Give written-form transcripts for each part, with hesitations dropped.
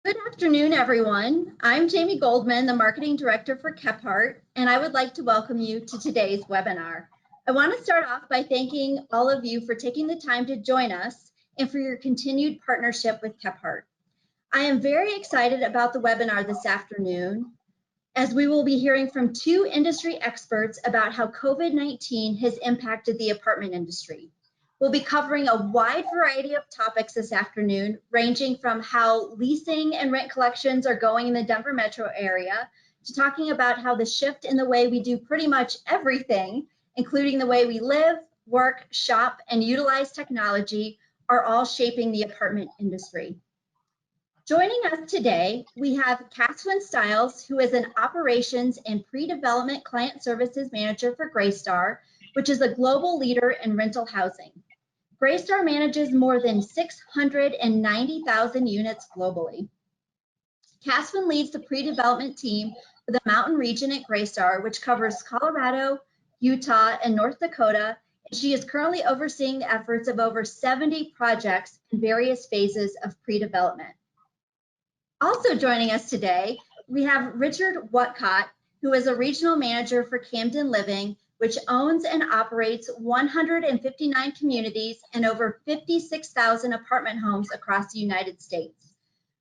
Good afternoon, everyone. I'm Jamie Goldman, the Marketing Director for Kephart, and I would like to welcome you to today's webinar. I want to start off by thanking all of you for taking the time to join us and for your continued partnership with Kephart. I am very excited about the webinar this afternoon, as we will be hearing from two industry experts about how COVID-19 has impacted the apartment industry. We'll be covering a wide variety of topics this afternoon, ranging from how leasing and rent collections are going in the Denver metro area, to talking about how the shift in the way we do pretty much everything, including the way we live, work, shop, and utilize technology, are all shaping the apartment industry. Joining us today, we have Catherine Stiles, who is an Operations and Pre-Development Client Services Manager for Greystar, which is a global leader in rental housing. Greystar manages more than 690,000 units globally. Catherine leads the pre-development team for the Mountain region at Greystar, which covers Colorado, Utah, and North Dakota, and she is currently overseeing the efforts of over 70 projects in various phases of pre-development. Also joining us today, we have Richard Whatcott, who is a regional manager for Camden Living, which owns and operates 159 communities and over 56,000 apartment homes across the United States.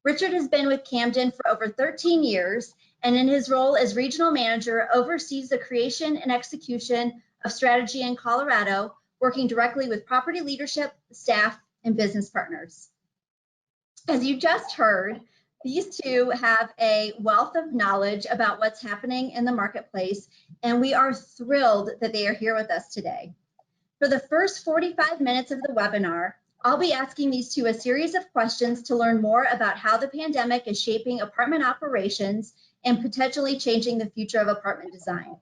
Richard has been with Camden for over 13 years, and in his role as regional manager, oversees the creation and execution of strategy in Colorado, working directly with property leadership, staff, and business partners. As you just heard, these two have a wealth of knowledge about what's happening in the marketplace, and we are thrilled that they are here with us today. For the first 45 minutes of the webinar, I'll be asking these two a series of questions to learn more about how the pandemic is shaping apartment operations and potentially changing the future of apartment design.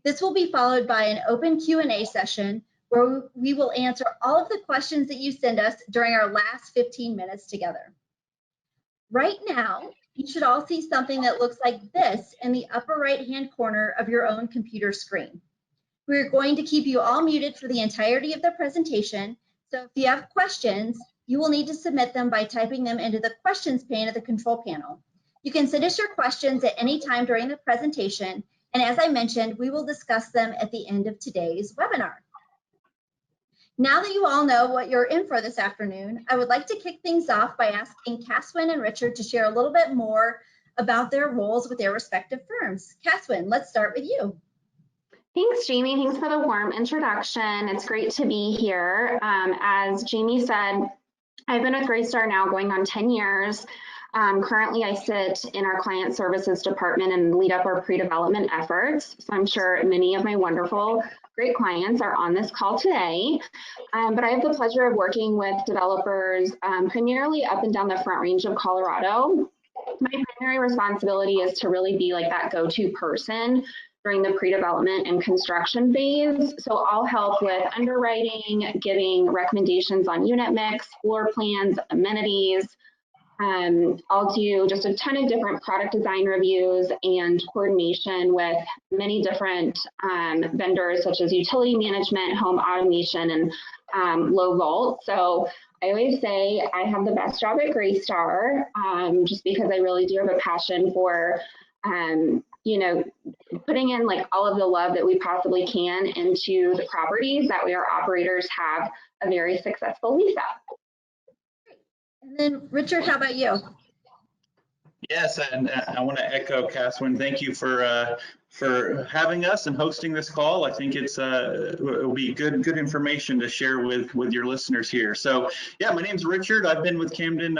This will be followed by an open Q&A session where we will answer all of the questions that you send us during our last 15 minutes together. Right now, you should all see something that looks like this in the upper right-hand corner of your own computer screen. We're going to keep you all muted for the entirety of the presentation, so if you have questions, you will need to submit them by typing them into the questions pane of the control panel. You can send us your questions at any time during the presentation, and as I mentioned, we will discuss them at the end of today's webinar. Now that you all know what you're in for this afternoon, I would like to kick things off by asking Catherine and Richard to share a little bit more about their roles with their respective firms. Catherine, let's start with you. Thanks, Jamie. Thanks for the warm introduction. It's great to be here. As Jamie said, I've been with Greystar now going on 10 years. Currently, I sit in our client services department and lead up our pre-development efforts. So I'm sure many of my wonderful, great clients are on this call today. But I have the pleasure of working with developers primarily up and down the Front Range of Colorado. My primary responsibility is to really be like that go-to person during the pre-development and construction phase. So I'll help with underwriting, giving recommendations on unit mix, floor plans, amenities. I'll do just a ton of different product design reviews and coordination with many different vendors such as utility management, home automation, and low volt. So I always say I have the best job at Greystar just because I really do have a passion for you know, putting in like all of the love that we possibly can into the properties that we, our operators, have a very successful lease up. And then Richard, how about you? Yes, and I want to echo Catherine. Thank you for having us and hosting this call. I think it will be good information to share with your listeners here. So yeah, my name's Richard. I've been with Camden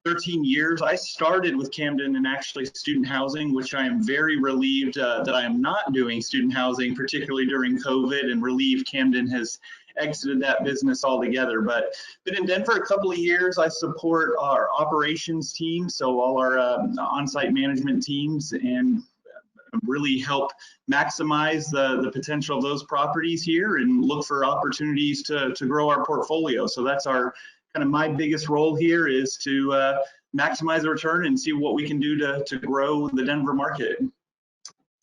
13 years. I started with Camden in actually student housing, which I am very relieved that I am not doing student housing, particularly during COVID, and relieved Camden has exited that business altogether. But been in Denver a couple of years. I support our operations team, so all our on-site management teams, and really help maximize the potential of those properties here and look for opportunities to grow our portfolio. So that's our kind of my biggest role here, is to maximize the return and see what we can do to grow the Denver market.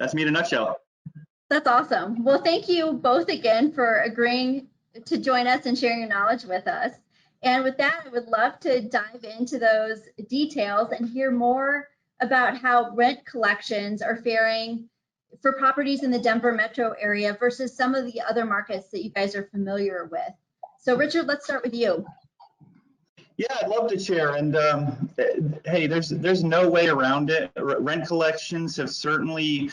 That's me in a nutshell. That's awesome. Well, thank you both again for agreeing to join us and sharing your knowledge with us. And with that, I would love to dive into those details and hear more about how rent collections are faring for properties in the Denver metro area versus some of the other markets that you guys are familiar with. So Richard, let's start with you. Yeah, I'd love to share. And hey, there's no way around it. Rent collections have certainly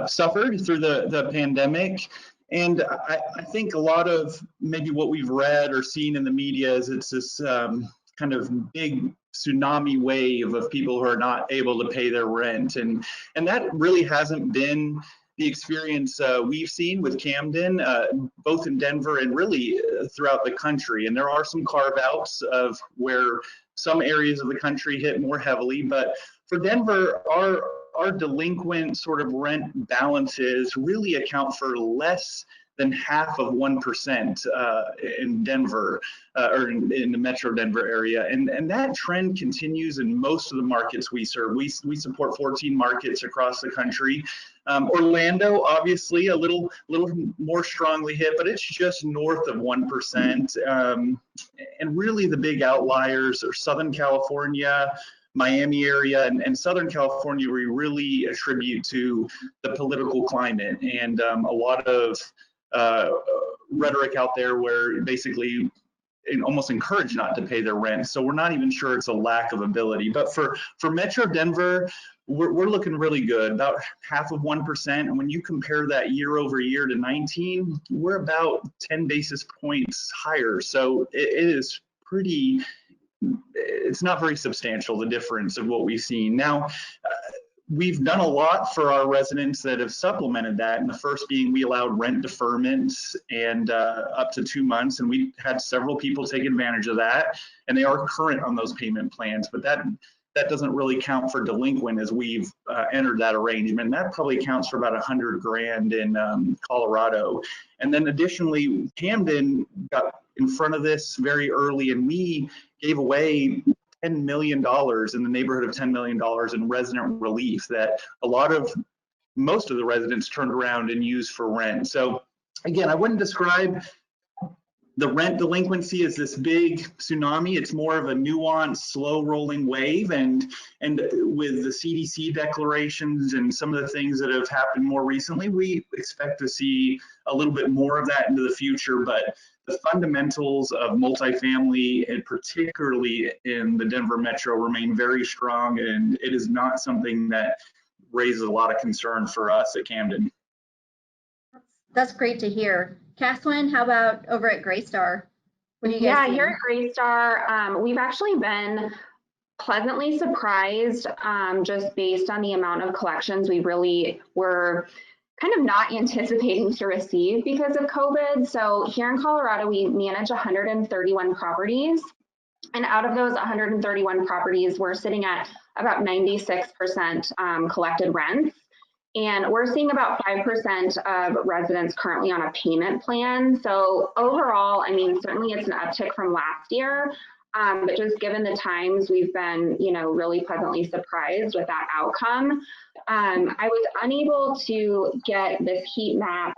suffered through the pandemic. And I think a lot of maybe what we've read or seen in the media is it's this kind of big tsunami wave of people who are not able to pay their rent. And that really hasn't been the experience we've seen with Camden, both in Denver and really throughout the country. And there are some carve outs of where some areas of the country hit more heavily. But for Denver, our delinquent sort of rent balances really account for less than half of 1% in Denver or in the Metro Denver area. And that trend continues in most of the markets we serve. We support 14 markets across the country. Orlando, obviously, a little more strongly hit, but it's just north of 1%. And really the big outliers are Southern California, Miami area, and Southern California, we really attribute to the political climate and a lot of rhetoric out there where basically almost encourage not to pay their rent. So we're not even sure it's a lack of ability. But for Metro Denver, we're looking really good, about half of 1%. And when you compare that year over year to 19, we're about 10 basis points higher. So it is pretty, it's not very substantial, the difference of what we've seen. Now, we've done a lot for our residents that have supplemented that. And the first being we allowed rent deferments and up to 2 months. And we had several people take advantage of that. And they are current on those payment plans. But that doesn't really count for delinquent as we've entered that arrangement. That probably accounts for about $100,000 in Colorado. And then additionally, Camden got in front of this very early, and we gave away $10 million in the neighborhood of $10 million in resident relief that most of the residents turned around and used for rent. So again, I wouldn't describe the rent delinquency as this big tsunami. It's more of a nuanced, slow rolling wave. And with the CDC declarations and some of the things that have happened more recently, we expect to see a little bit more of that into the future. But the fundamentals of multifamily, and particularly in the Denver metro, remain very strong. And it is not something that raises a lot of concern for us at Camden. That's great to hear. Catherine, how about over at Greystar? What do you guys see? Here at Greystar, we've actually been pleasantly surprised just based on the amount of collections we really were kind of not anticipating to receive because of COVID. So here in Colorado, we manage 131 properties. And out of those 131 properties, we're sitting at about 96% collected rents. And we're seeing about 5% of residents currently on a payment plan. So overall, I mean, certainly it's an uptick from last year, but just given the times, we've been, really pleasantly surprised with that outcome. I was unable to get this heat map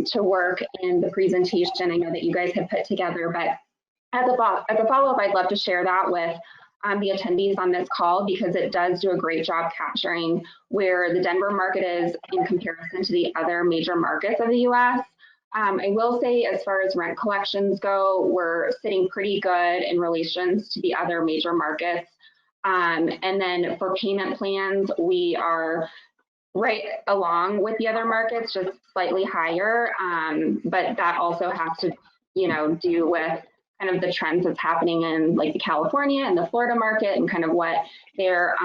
to work in the presentation I know that you guys had put together, but as a follow-up, I'd love to share that with the attendees on this call because it does do a great job capturing where the Denver market is in comparison to the other major markets of the US. I will say as far as rent collections go, we're sitting pretty good in relations to the other major markets. And then for payment plans, we are right along with the other markets, just slightly higher. But that also has to, do with kind of the trends that's happening in like the California and the Florida market and kind of what their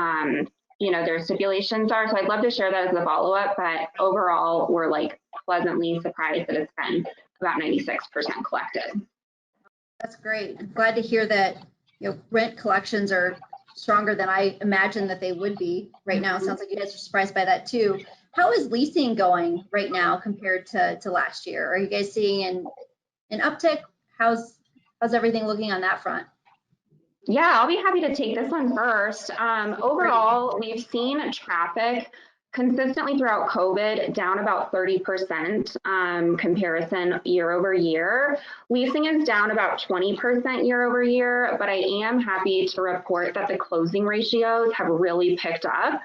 stipulations are. So I'd love to share that as a follow-up, but overall, we're like pleasantly surprised that it's been about 96% collected. That's great. I'm glad to hear that, rent collections are stronger than I imagined that they would be right now. It sounds like you guys are surprised by that too. How is leasing going right now compared to last year? Are you guys seeing an uptick? How's everything looking on that front? Yeah, I'll be happy to take this one first. Overall, we've seen traffic consistently throughout COVID, down about 30% comparison year over year. Leasing is down about 20% year over year, but I am happy to report that the closing ratios have really picked up.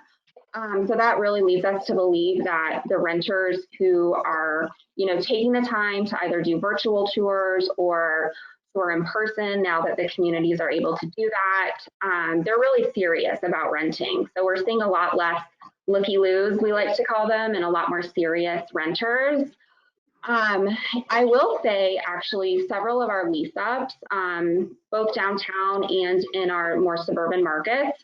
So that really leads us to believe that the renters who are, taking the time to either do virtual tours or in person, now that the communities are able to do that, they're really serious about renting. So we're seeing a lot less looky-loos, we like to call them, and a lot more serious renters. I will say, actually, several of our lease ups, both downtown and in our more suburban markets,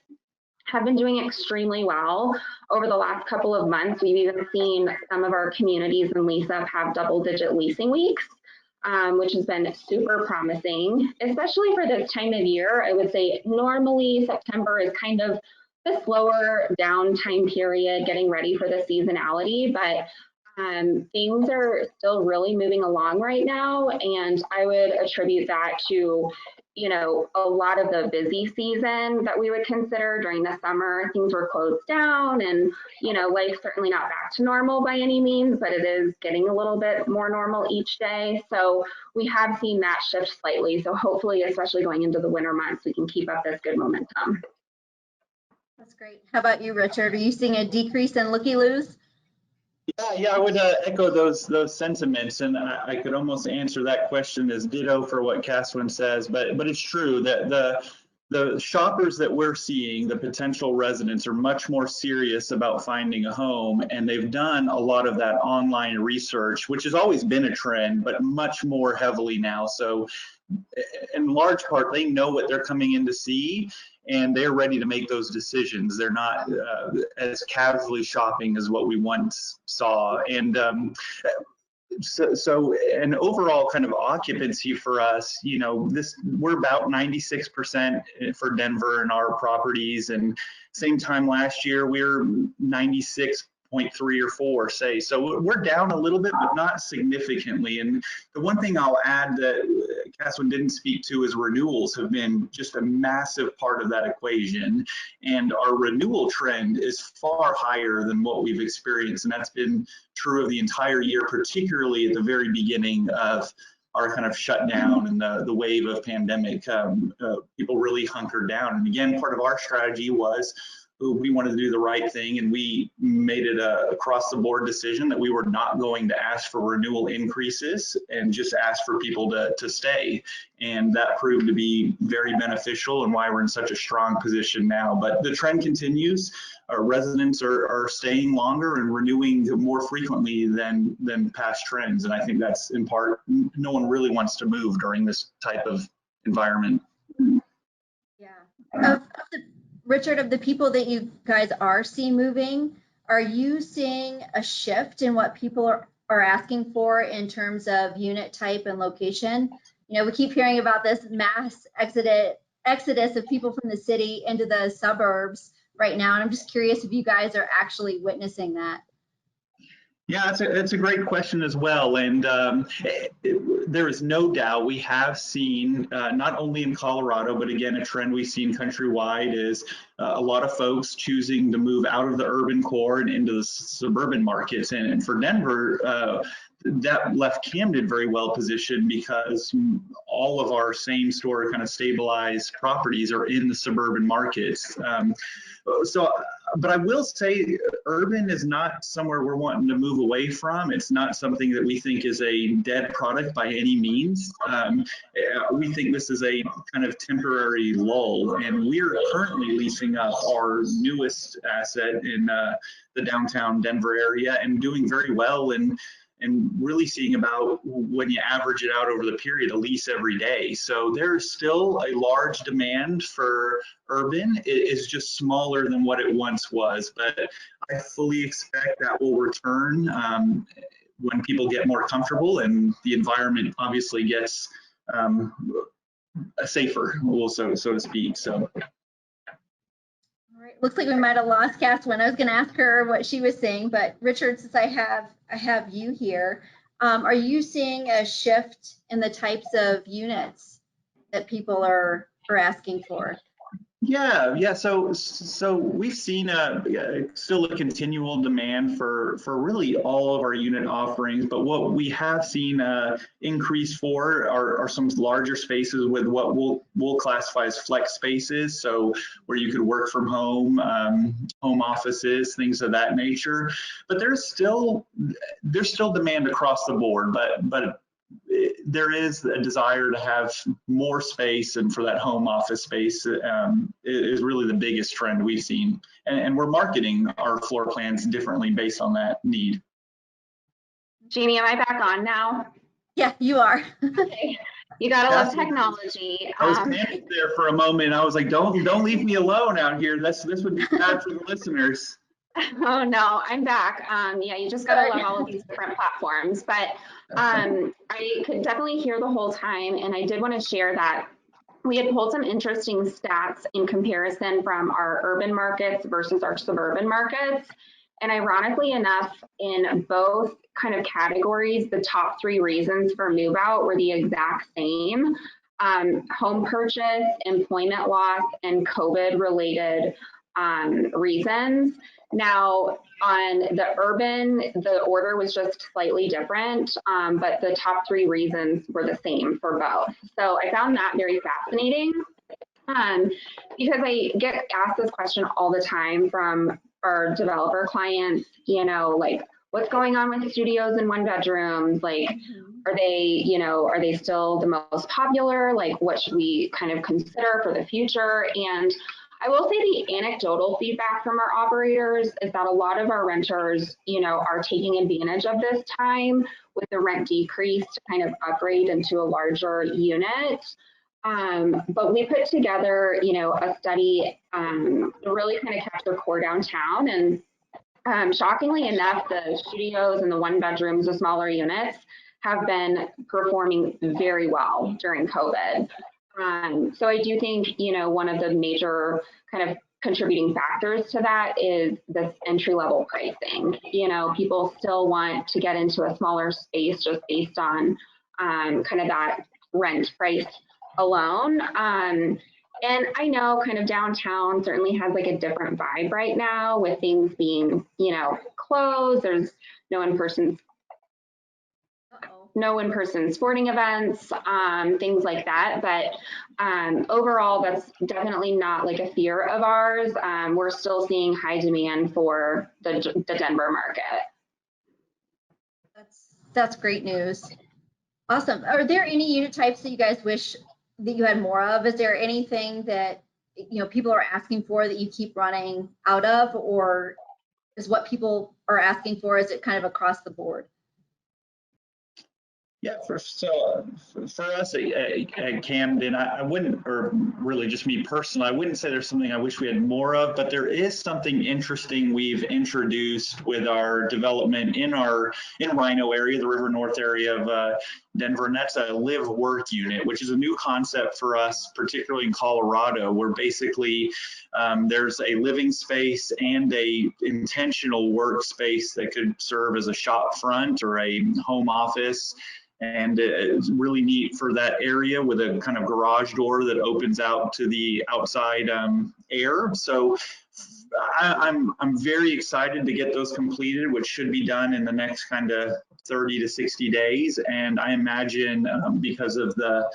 have been doing extremely well over the last couple of months. We've even seen some of our communities in lease up have double-digit leasing weeks, which has been super promising, especially for this time of year. I would say normally September is kind of the slower down time period, getting ready for the seasonality, but things are still really moving along right now. And I would attribute that to, a lot of the busy season that we would consider during the summer. Things were closed down and, life's certainly not back to normal by any means, but it is getting a little bit more normal each day. So we have seen that shift slightly. So hopefully, especially going into the winter months, we can keep up this good momentum. That's great. How about you, Richard? Are you seeing a decrease in looky-loos? Yeah, I would echo those sentiments, and I could almost answer that question as ditto for what Caswin says. But it's true that the shoppers that we're seeing, the potential residents, are much more serious about finding a home, and they've done a lot of that online research, which has always been a trend, but much more heavily now. So in large part, they know what they're coming in to see, and they're ready to make those decisions. They're not as casually shopping as what we once saw. And so an overall kind of occupancy for us, we're about 96% for Denver and our properties, and same time last year we were 96.3 or 4, say. So we're down a little bit, but not significantly. And the one thing I'll add that Caswin didn't speak to is renewals have been just a massive part of that equation. And our renewal trend is far higher than what we've experienced. And that's been true of the entire year, particularly at the very beginning of our kind of shutdown and the wave of pandemic. People really hunkered down. And again, part of our strategy was we wanted to do the right thing, and we made it a across the board decision that we were not going to ask for renewal increases and just ask for people to stay. And that proved to be very beneficial and why we're in such a strong position now. But the trend continues. Our residents are staying longer and renewing more frequently than past trends. And I think that's in part, no one really wants to move during this type of environment. Yeah. Richard, of the people that you guys are seeing moving, are you seeing a shift in what people are asking for in terms of unit type and location? We keep hearing about this mass exodus of people from the city into the suburbs right now, and I'm just curious if you guys are actually witnessing that. Yeah, it's a great question as well. And there is no doubt we have seen, not only in Colorado, but again, a trend we've seen countrywide is a lot of folks choosing to move out of the urban core and into the suburban markets. And for Denver, that left Camden very well positioned because all of our same store kind of stabilized properties are in the suburban markets. But I will say urban is not somewhere we're wanting to move away from. It's not something that we think is a dead product by any means. We think this is a kind of temporary lull, and we're currently leasing up our newest asset in the downtown Denver area and doing very well, and really seeing about, when you average it out over the period, a lease every day. So there's still a large demand for urban. It is just smaller than what it once was, but I fully expect that will return when people get more comfortable and the environment obviously gets safer, so to speak. So. Looks like we might have lost Caswin. I was going to ask her what she was saying, but Richard, since I have you here, are you seeing a shift in the types of units that people are asking for? Yeah. So we've seen still a continual demand for really all of our unit offerings, but what we have seen increase for are some larger spaces with what we'll classify as flex spaces. So where you could work from home, home offices, things of that nature. But there's still demand across the board, but there is a desire to have more space, and for that home office space is really the biggest trend we've seen. And we're marketing our floor plans differently based on that need. Jamie, am I back on now? Yeah, you are. Okay. You gotta love technology. I was panicked there for a moment. I was like, don't leave me alone out here. This would be bad for the listeners. Oh no, I'm back. Yeah, you just gotta love all of these different platforms. But I could definitely hear the whole time, and I did want to share that we had pulled some interesting stats in comparison from our urban markets versus our suburban markets. And ironically enough, in both kind of categories, the top 3 reasons for move out were the exact same: home purchase, employment loss, and COVID related reasons. Now, on the urban, the order was just slightly different, but the top 3 reasons were the same for both. So I found that very fascinating because I get asked this question all the time from our developer clients, like, what's going on with studios and 1-bedrooms? Like, are they still the most popular? Like, what should we kind of consider for the future? And I will say the anecdotal feedback from our operators is that a lot of our renters, are taking advantage of this time with the rent decrease to kind of upgrade into a larger unit. But we put together, a study to really kind of capture core downtown. And shockingly enough, the studios and the 1-bedrooms, the smaller units, have been performing very well during COVID. So I do think, one of the major kind of contributing factors to that is this entry-level pricing. People still want to get into a smaller space just based on kind of that rent price alone. And I know kind of downtown certainly has like a different vibe right now with things being, closed. There's no in-person sporting events, things like that. But overall, that's definitely not like a fear of ours. We're still seeing high demand for the Denver market. That's great news. Awesome. Are there any unit types that you guys wish that you had more of? Is there anything that people are asking for that you keep running out of, or is what people are asking for, is it kind of across the board? Yeah, for us at Camden, I wouldn't, or really just me personally, I wouldn't say there's something I wish we had more of, but there is something interesting we've introduced with our development in Rhino area, the River North area of Denver, and that's a live work unit, which is a new concept for us, particularly in Colorado, where basically there's a living space and a intentional workspace that could serve as a shop front or a home office. And it's really neat for that area with a kind of garage door that opens out to the outside air. So I'm very excited to get those completed, which should be done in the next kind of 30 to 60 days. And I imagine because of the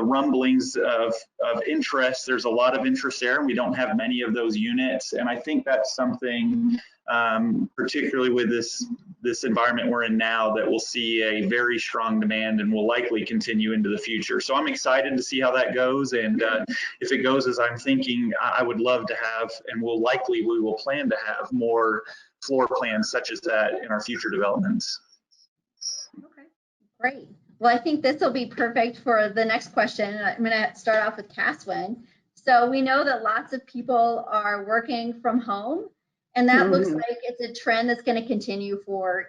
rumblings of interest, there's a lot of interest there, and we don't have many of those units. And I think that's something, particularly with this environment we're in now, that we'll see a very strong demand and will likely continue into the future. So I'm excited to see how that goes. And if it goes as I'm thinking, I would love to have, and we will plan to have more floor plans such as that in our future developments. Okay, great. Well, I think this will be perfect for the next question. I'm going to start off with Caswin. So we know that lots of people are working from home, and that looks like it's a trend that's going to continue for,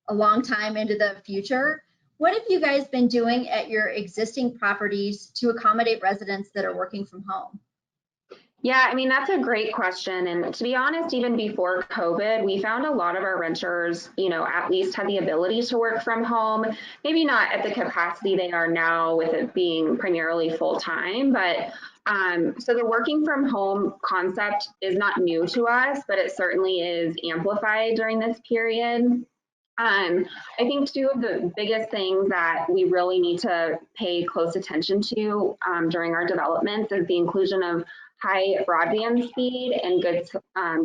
a long time into the future. What have you guys been doing at your existing properties to accommodate residents that are working from home? Yeah, I mean, that's a great question. And to be honest, even before COVID, we found a lot of our renters, at least had the ability to work from home, maybe not at the capacity they are now with it being primarily full time, but so the working from home concept is not new to us, but it certainly is amplified during this period. I think two of the biggest things that we really need to pay close attention to during our developments is the inclusion of high broadband speed and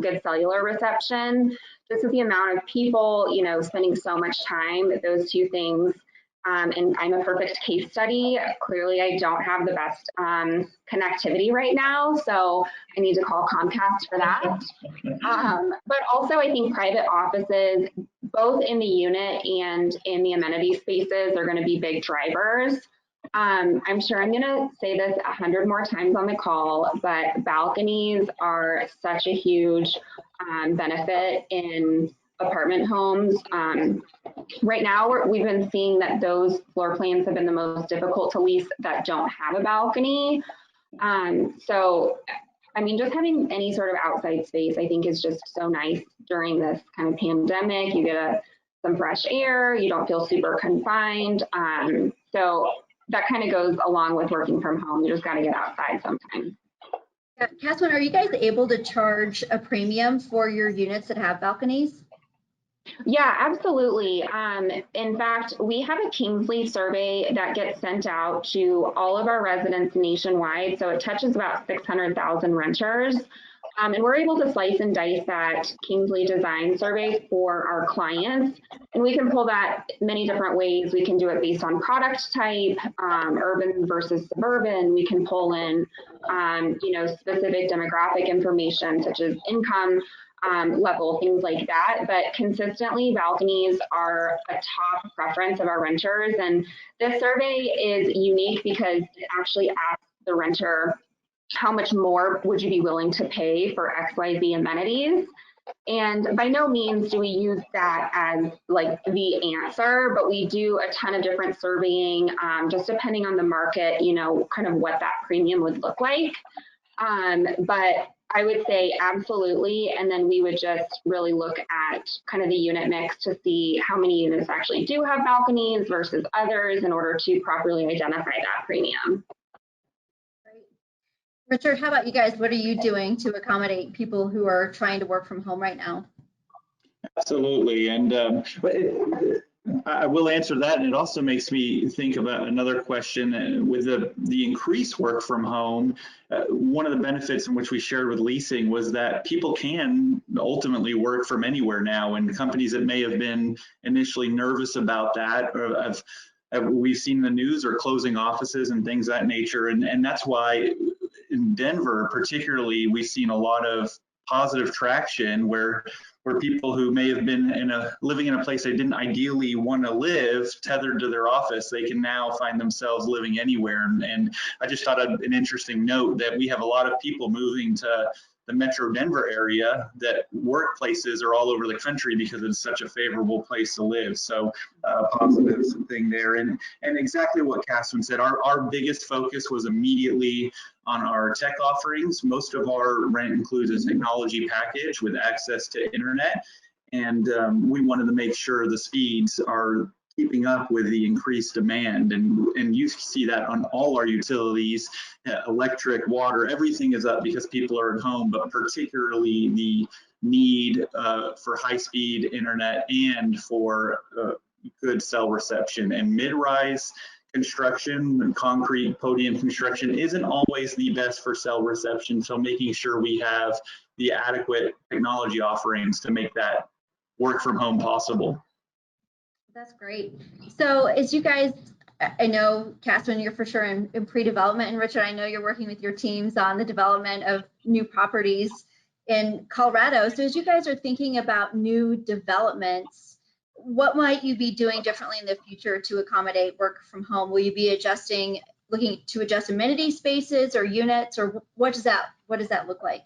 good cellular reception. Just with the amount of people, spending so much time, those two things. And I'm a perfect case study. Clearly, I don't have the best connectivity right now, so I need to call Comcast for that. But also, I think private offices, both in the unit and in the amenity spaces, are going to be big drivers. I'm sure I'm going to say this 100 more times on the call, but balconies are such a huge benefit in apartment homes. Right now, we've been seeing that those floor plans have been the most difficult to lease that don't have a balcony. So, I mean, just having any sort of outside space, I think, is just so nice during this kind of pandemic. You get some fresh air, you don't feel super confined. So that kind of goes along with working from home. You just got to get outside sometimes. Yeah, Catherine, are you guys able to charge a premium for your units that have balconies? Yeah, absolutely. In fact, we have a Kingsley survey that gets sent out to all of our residents nationwide. So it touches about 600,000 renters. And we're able to slice and dice that Kingsley design survey for our clients. And we can pull that many different ways. We can do it based on product type, urban versus suburban. We can pull in, specific demographic information such as income level, things like that. But consistently, balconies are a top preference of our renters. And this survey is unique because it actually asks the renter, how much more would you be willing to pay for XYZ amenities? And by no means do we use that as like the answer, but we do a ton of different surveying, just depending on the market, kind of what that premium would look like. But I would say absolutely. And then we would just really look at kind of the unit mix to see how many units actually do have balconies versus others in order to properly identify that premium. Richard, how about you guys? What are you doing to accommodate people who are trying to work from home right now? Absolutely. And I will answer that. And it also makes me think about another question with the increased work from home. One of the benefits in which we shared with leasing was that people can ultimately work from anywhere now, and companies that may have been initially nervous about that or we've seen the news are closing offices and things of that nature. And that's why in Denver, particularly, we've seen a lot of positive traction where people who may have been living in a place they didn't ideally want to live, tethered to their office, they can now find themselves living anywhere. And I just thought an interesting note that we have a lot of people moving to the Metro Denver area, that workplaces are all over the country because it's such a favorable place to live. So positive thing there. And exactly what Catherine said, our biggest focus was immediately on our tech offerings. Most of our rent includes a technology package with access to internet. And we wanted to make sure the speeds are keeping up with the increased demand. And you see that on all our utilities, electric, water, everything is up because people are at home, but particularly the need for high-speed internet and for good cell reception. And mid-rise construction and concrete podium construction isn't always the best for cell reception. So making sure we have the adequate technology offerings to make that work from home possible. That's great. So as you guys, I know, Catherine, you're for sure in pre-development, and Richard, I know you're working with your teams on the development of new properties in Colorado. So as you guys are thinking about new developments, what might you be doing differently in the future to accommodate work from home? Will you be looking to adjust amenity spaces or units, or what does that look like?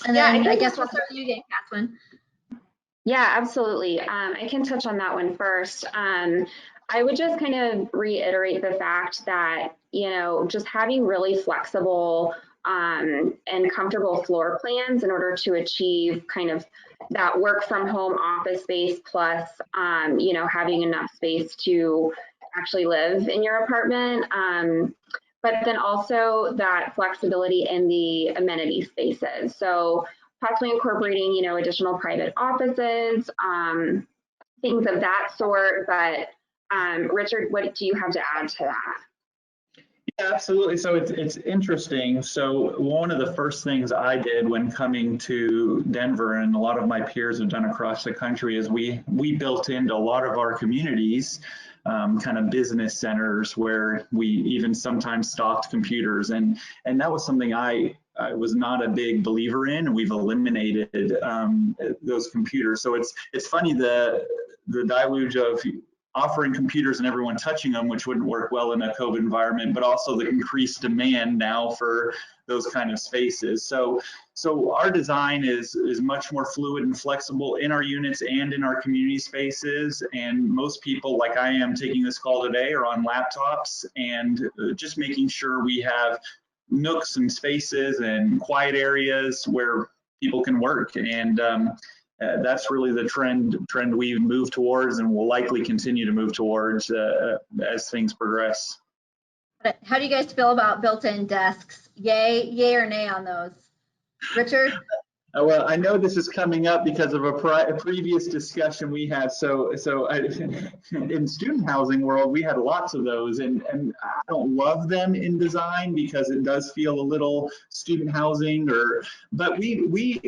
And then I guess we'll start with you again, Catherine. Yeah, absolutely. I can touch on that one first. I would just kind of reiterate the fact that, you know, just having really flexible and comfortable floor plans in order to achieve kind of that work from home office space plus, you know, having enough space to actually live in your apartment. But then also that flexibility in the amenity spaces. So possibly incorporating, you know, additional private offices, things of that sort. But Richard, what do you have to add to that? Yeah, absolutely. So it's interesting. So one of the first things I did when coming to Denver, and a lot of my peers have done across the country, is we built into a lot of our communities kind of business centers where we even sometimes stocked computers, and that was something I was not a big believer in, and we've eliminated those computers. So it's funny the deluge of offering computers and everyone touching them, which wouldn't work well in a COVID environment, but also the increased demand now for those kind of spaces. So our design is much more fluid and flexible in our units and in our community spaces. And most people, like I am taking this call today, are on laptops, and just making sure we have nooks and spaces and quiet areas where people can work. And that's really the trend we've moved towards, and will likely continue to move towards as things progress. How do you guys feel about built-in desks? Yay or nay on those? Richard? Well, I know this is coming up because of a previous discussion we had. So in student housing world, we had lots of those, and I don't love them in design because it does feel a little student housing. But we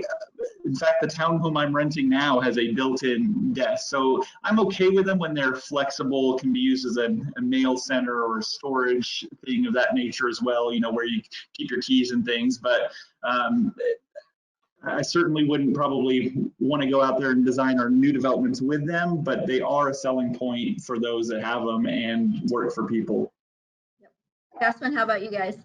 in fact, the townhome I'm renting now has a built-in desk, so I'm okay with them when they're flexible, can be used as a mail center or a storage thing of that nature as well. You know, where you keep your keys and things, but. I certainly wouldn't probably want to go out there and design our new developments with them, but they are a selling point for those that have them and work for people. Yep. Jasmine, how about you guys?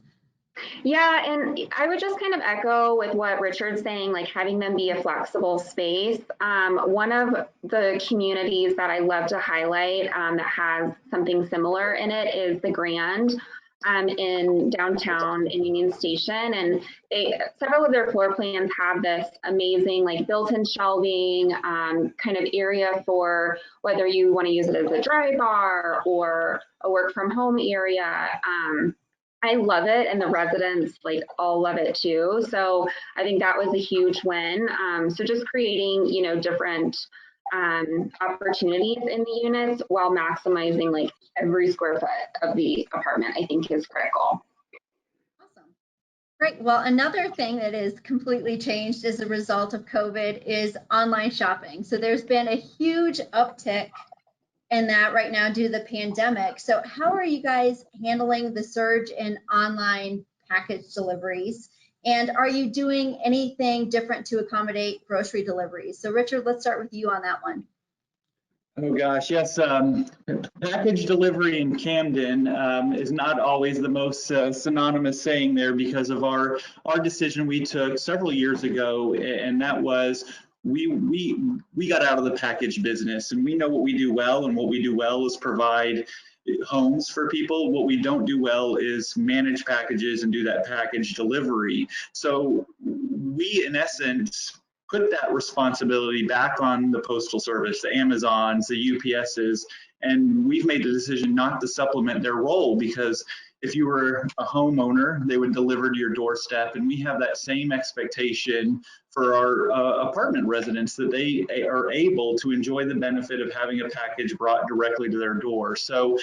Yeah, and I would just kind of echo with what Richard's saying, like having them be a flexible space. One of the communities that I love to highlight that has something similar in it is the Grand. In downtown in Union Station, and several of their floor plans have this amazing like built-in shelving kind of area for whether you want to use it as a dry bar or a work from home area. I love it, and the residents like all love it too. So I think that was a huge win. So just creating, you know, different opportunities in the units while maximizing like every square foot of the apartment, I think is critical. Awesome. Great. Well, another thing that is completely changed as a result of COVID is online shopping. So there's been a huge uptick in that right now due to the pandemic. So how are you guys handling the surge in online package deliveries? And are you doing anything different to accommodate grocery deliveries? So Richard, let's start with you on that one. Oh gosh, yes. Package delivery in Camden is not always the most synonymous saying there because of our decision we took several years ago, and that was we got out of the package business, and we know what we do well, and what we do well is provide homes for people. What we don't do well is manage packages and do that package delivery. So we, in essence, put that responsibility back on the Postal Service, the Amazons, the UPSs, and we've made the decision not to supplement their role, because if you were a homeowner, they would deliver to your doorstep, and we have that same expectation for our apartment residents, that they are able to enjoy the benefit of having a package brought directly to their door. So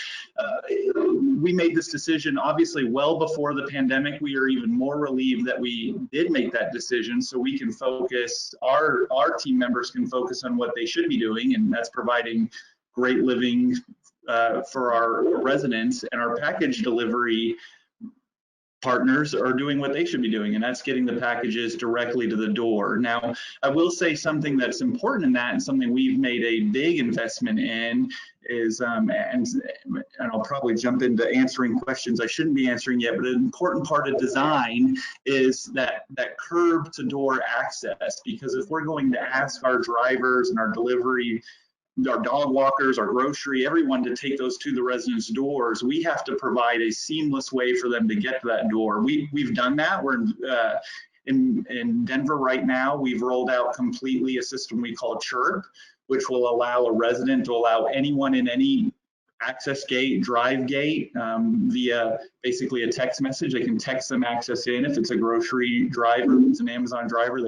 we made this decision obviously well before the pandemic. We are even more relieved that we did make that decision, so we can focus, our team members can focus on what they should be doing, and that's providing great living for our residents, and our package delivery partners are doing what they should be doing, and that's getting the packages directly to the door. Now, I will say something that's important in that, and something we've made a big investment in is, and I'll probably jump into answering questions I shouldn't be answering yet, but an important part of design is that curb to door access, because if we're going to ask our drivers and our delivery our dog walkers, our grocery, everyone to take those to the residents' doors, we have to provide a seamless way for them to get to that door. We've done that. We're in Denver right now. We've rolled out completely a system we call Chirp, which will allow a resident to allow anyone in any access gate, drive gate, via basically a text message. They can text them access in. If it's a grocery driver, if it's an Amazon driver,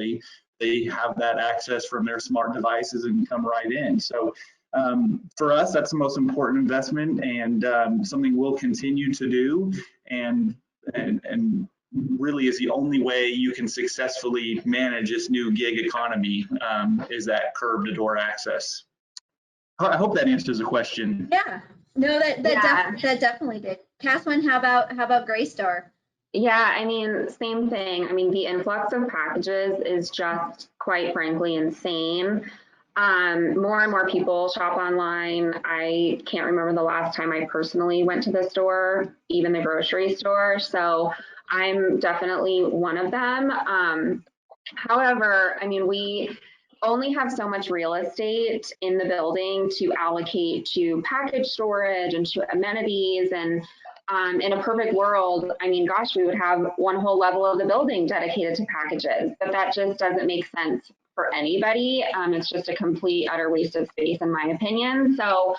they have that access from their smart devices and come right in. So for us, that's the most important investment, and something we'll continue to do, and really is the only way you can successfully manage this new gig economy, is that curb to door access. I hope that answers the question. Yeah, no, that definitely did. Caswin, how about Greystar? Yeah, I mean, same thing. I mean, the influx of packages is just quite frankly insane. More and more people shop online. I can't remember the last time I personally went to the store, even the grocery store. So I'm definitely one of them. However, I mean, we only have so much real estate in the building to allocate to package storage and to amenities. And in a perfect world, I mean, gosh, we would have one whole level of the building dedicated to packages, but that just doesn't make sense for anybody. It's just a complete, utter waste of space, in my opinion. So,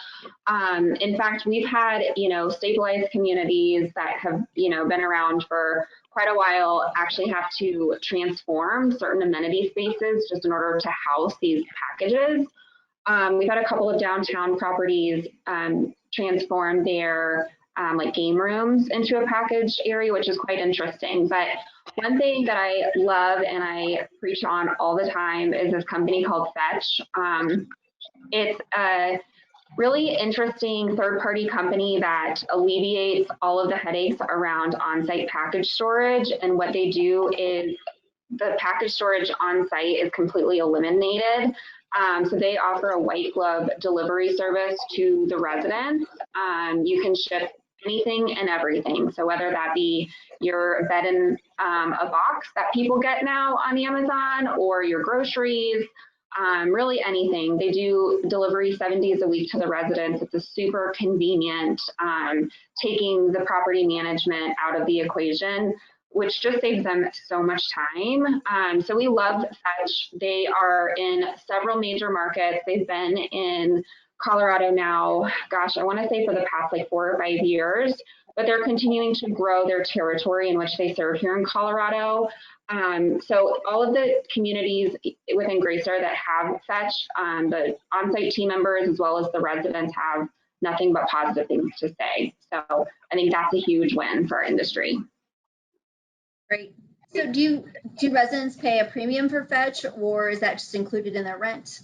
in fact, we've had, stabilized communities that have, been around for quite a while actually have to transform certain amenity spaces just in order to house these packages. We've had a couple of downtown properties transform their like game rooms into a package area, which is quite interesting. But one thing that I love and I preach on all the time is this company called Fetch. It's a really interesting third-party company that alleviates all of the headaches around on-site package storage. And what they do is the package storage on-site is completely eliminated. So they offer a white glove delivery service to the residents. You can ship anything and everything. So whether that be your bed in a box that people get now on Amazon, or your groceries, really anything. They do delivery 7 days a week to the residents. It's a super convenient, taking the property management out of the equation, which just saves them so much time. So we love Fetch. They are in several major markets. They've been in Colorado now, gosh, I want to say for the past like 4 or 5 years, but they're continuing to grow their territory in which they serve here in Colorado. So all of the communities within Greystar that have Fetch, the on-site team members as well as the residents have nothing but positive things to say. So I think that's a huge win for our industry. Great. So do residents pay a premium for Fetch, or is that just included in their rent?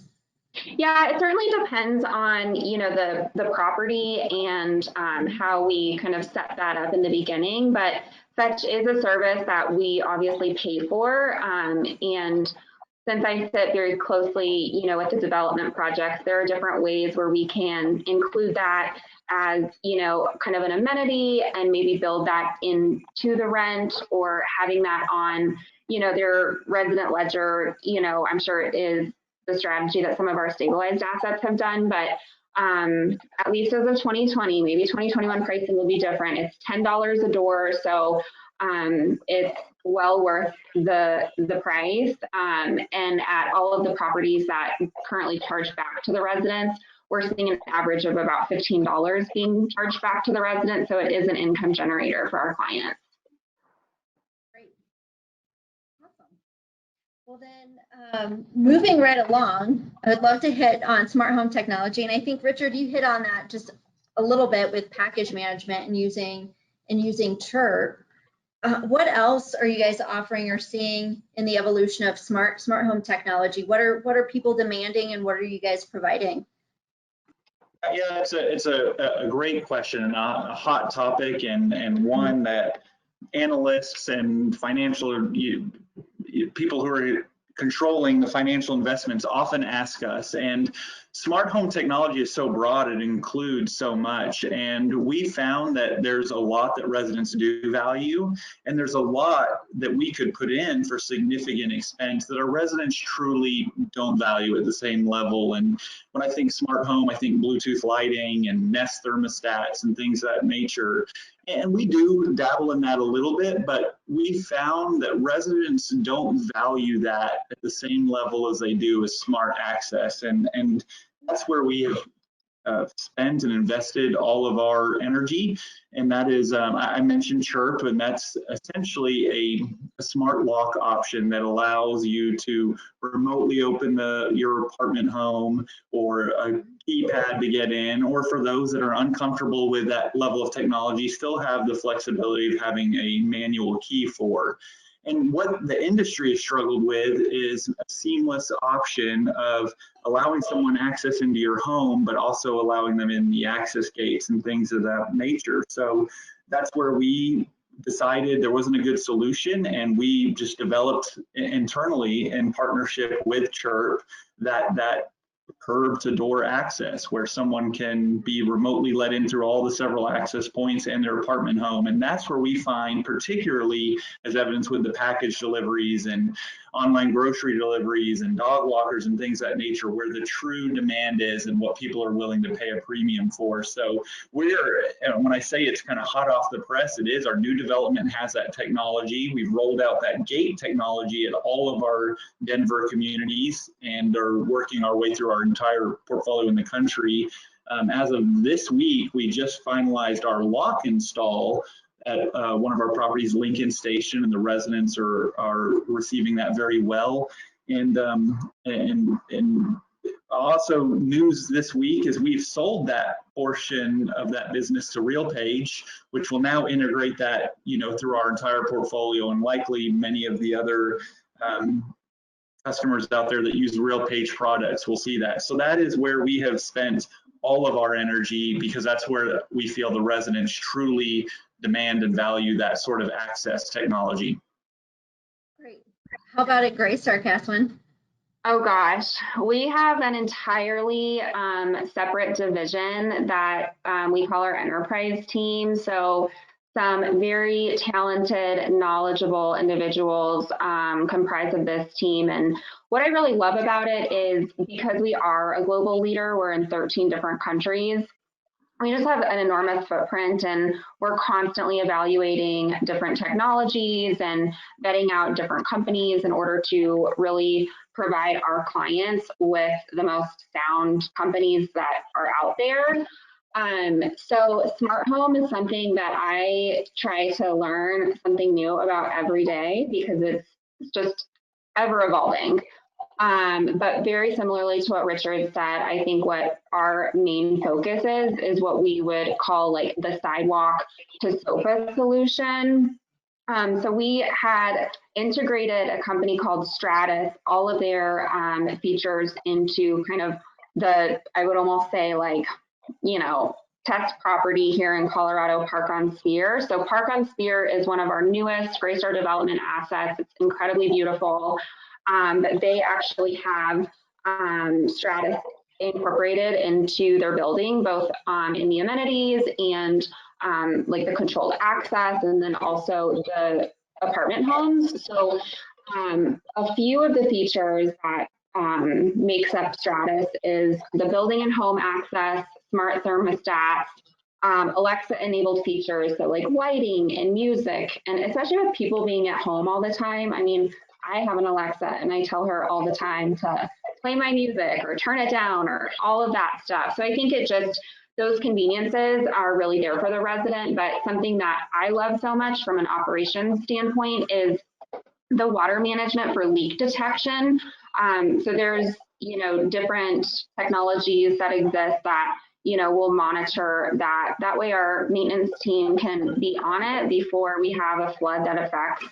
Yeah, it certainly depends on, the property and how we kind of set that up in the beginning. But Fetch is a service that we obviously pay for. And since I sit very closely, with the development projects, there are different ways where we can include that as, kind of an amenity and maybe build that into the rent, or having that on, their resident ledger. I'm sure it is the strategy that some of our stabilized assets have done, but at least as of 2020, maybe 2021 pricing will be different. It's $10 a door, so it's well worth the price. And at all of the properties that currently charge back to the residents, we're seeing an average of about $15 being charged back to the residents, so it is an income generator for our clients. Well then, moving right along, I would love to hit on smart home technology. And I think, Richard, you hit on that just a little bit with package management and using Chirp. What else are you guys offering or seeing in the evolution of smart home technology? What are people demanding, and what are you guys providing? Yeah, it's a great question, and a hot topic, and one that analysts and financial people who are controlling the financial investments often ask us. And smart home technology is so broad, it includes so much. And we found that there's a lot that residents do value, and there's a lot that we could put in for significant expense that our residents truly don't value at the same level. And when I think smart home, I think Bluetooth lighting and Nest thermostats and things of that nature. And we do dabble in that a little bit, but we found that residents don't value that at the same level as they do with smart access. And that's where we have spent and invested all of our energy. And that is, I mentioned Chirp, and that's essentially a smart lock option that allows you to remotely open your apartment home, or a keypad to get in, or for those that are uncomfortable with that level of technology, still have the flexibility of having a manual key for. And what the industry has struggled with is a seamless option of allowing someone access into your home, but also allowing them in the access gates and things of that nature. So that's where we decided there wasn't a good solution, and we just developed internally in partnership with Chirp that curb to door access, where someone can be remotely let in through all the several access points in their apartment home. And that's where we find, particularly as evidence with the package deliveries and online grocery deliveries and dog walkers and things of that nature, where the true demand is and what people are willing to pay a premium for. So when I say it's kind of hot off the press, it is. Our new development has that technology. We've rolled out that gate technology at all of our Denver communities and are working our way through our entire portfolio in the country. As of this week, we just finalized our lock install at one of our properties, Lincoln Station, and the residents are receiving that very well. And also news this week is we've sold that portion of that business to RealPage, which will now integrate that, through our entire portfolio, and likely many of the other customers out there that use RealPage products will see that. So that is where we have spent all of our energy, because that's where we feel the residents truly demand and value that sort of access technology. Great. How about at Greystar, Caswin? Oh gosh, we have an entirely separate division that we call our enterprise team. So some very talented, knowledgeable individuals comprise of this team. And what I really love about it is, because we are a global leader, we're in 13 different countries. We just have an enormous footprint, and we're constantly evaluating different technologies and vetting out different companies in order to really provide our clients with the most sound companies that are out there. So smart home is something that I try to learn something new about every day, because it's just ever evolving. But very similarly to what Richard said, I think what our main focus is what we would call like the sidewalk to sofa solution. So we had integrated a company called Stratus, all of their features into kind of I would almost say like, test property here in Colorado, Park on Spear. So Park on Spear is one of our newest Greystar development assets. It's incredibly beautiful. They actually have Stratus incorporated into their building, both in the amenities and like the controlled access, and then also the apartment homes. So a few of the features that makes up Stratus is the building and home access, smart thermostats, Alexa-enabled features, so like lighting and music, and especially with people being at home all the time. I mean, I have an Alexa, and I tell her all the time to play my music or turn it down or all of that stuff. So I think those conveniences are really there for the resident. But something that I love so much from an operations standpoint is the water management for leak detection. So there's, different technologies that exist that, will monitor that. That way our maintenance team can be on it before we have a flood that affects,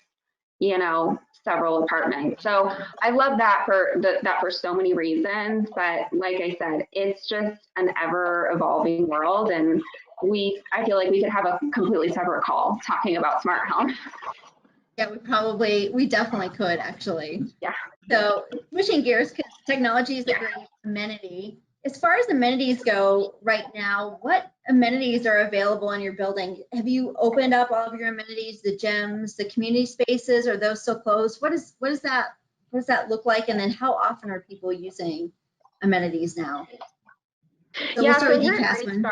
several apartments. So I love that for so many reasons. But like I said, it's just an ever evolving world. And I feel like we could have a completely separate call talking about smart home. Yeah, we definitely could, actually. Yeah. So switching gears, because technology is a great amenity, As far as amenities go right now, what amenities are available in your building? Have you opened up all of your amenities, the gyms, the community spaces? Are those still closed? What does that look like? And then how often are people using amenities now? So we'll start with you, Caswin.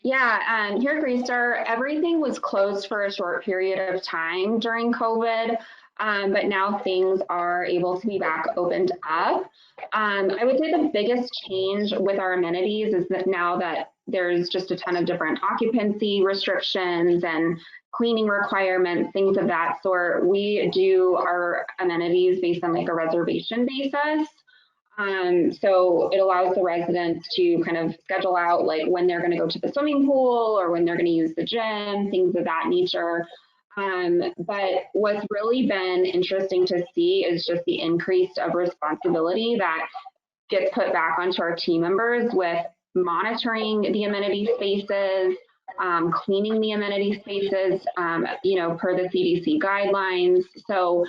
Here at Greystar, everything was closed for a short period of time during COVID, but now things are able to be back opened up. I would say the biggest change with our amenities is that now that there's just a ton of different occupancy restrictions and cleaning requirements, things of that sort, we do our amenities based on like a reservation basis. So it allows the residents to kind of schedule out like when they're going to go to the swimming pool or when they're going to use the gym, things of that nature. But what's really been interesting to see is just the increase of responsibility that gets put back onto our team members with monitoring the amenity spaces, cleaning the amenity spaces, per the CDC guidelines. So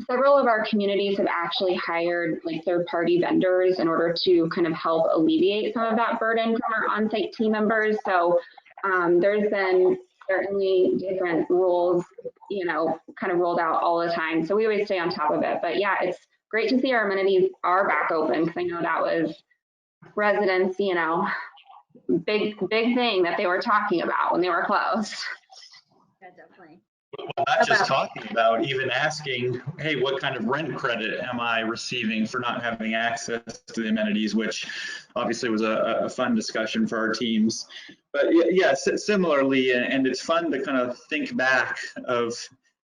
several of our communities have actually hired like third-party vendors in order to kind of help alleviate some of that burden from our on-site team members. So there's been certainly different rules, kind of rolled out all the time. So we always stay on top of it. But yeah, it's great to see our amenities are back open because I know that was residents, big thing that they were talking about when they were closed. Yeah, definitely. Well, not just talking about, even asking, hey, what kind of rent credit am I receiving for not having access to the amenities, which obviously was a fun discussion for our teams. But yeah, similarly, and it's fun to kind of think back of,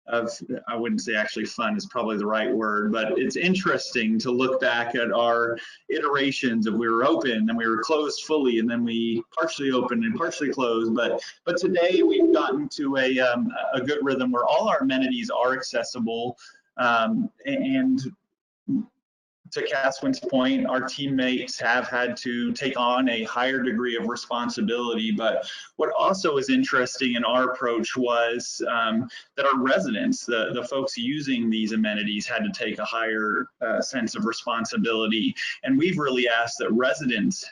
I wouldn't say actually fun is probably the right word, but it's interesting to look back at our iterations of we were open and we were closed fully and then we partially opened and partially closed. But today we've gotten to a good rhythm where all our amenities are accessible. And to Caswin's point, our teammates have had to take on a higher degree of responsibility. But what also is interesting in our approach was that our residents, the folks using these amenities, had to take a higher sense of responsibility. And we've really asked that residents